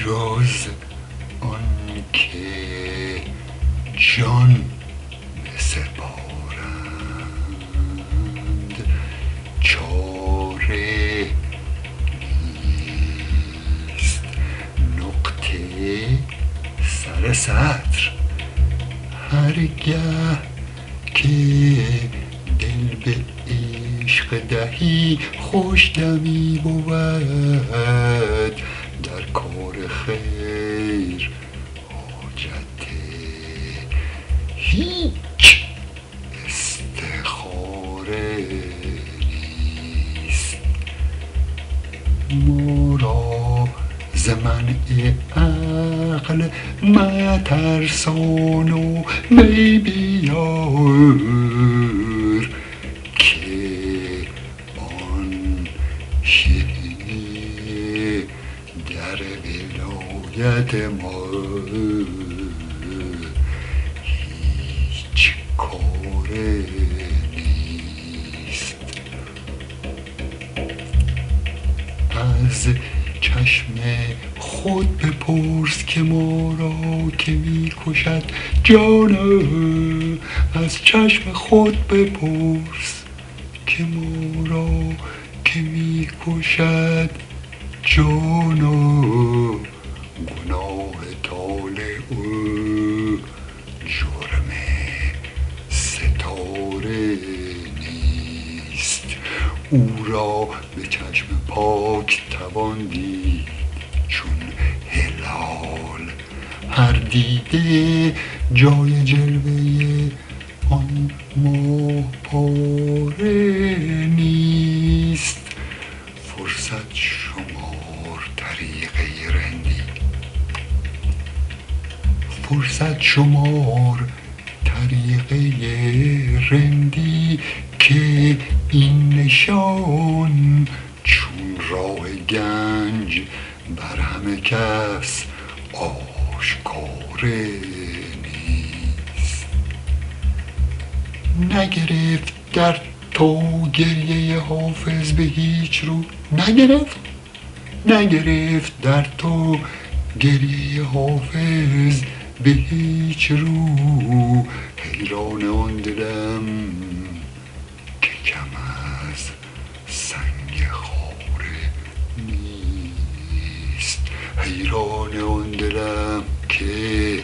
جز آن که جان بسپارند چاره نیست. نقطه سر سطر هرگه که دل به عشق دهی خوش دمی بود، در کار خیر حاجت هیچ استخاره نیست. ما را ز منع عقل مترسان و می بیار که آن شه در ولایت ما هیچ کاره نیست. از چشم خود بپرس که ما را که می کشد جانا، از چشم خود بپرس که ما را که می کشد جانا. گناه طالع جرم ستاره نیست. او را به چشم پاک توان دید چون هلال، هر دیده جای جلوه آن ماه پاره نیست. فرصت شمار طریقه رندی، فرصت شمار طریقه رندی که این نشان چون راه گنج بر همه کس آشکاره نیست. نگرفت در تو گریه حافظ به هیچ رو، نگرفت در تو گریه حافظ به هیچ رو. حیران آن دلم که کم از سنگ خاره نیست. حیران آن دلم که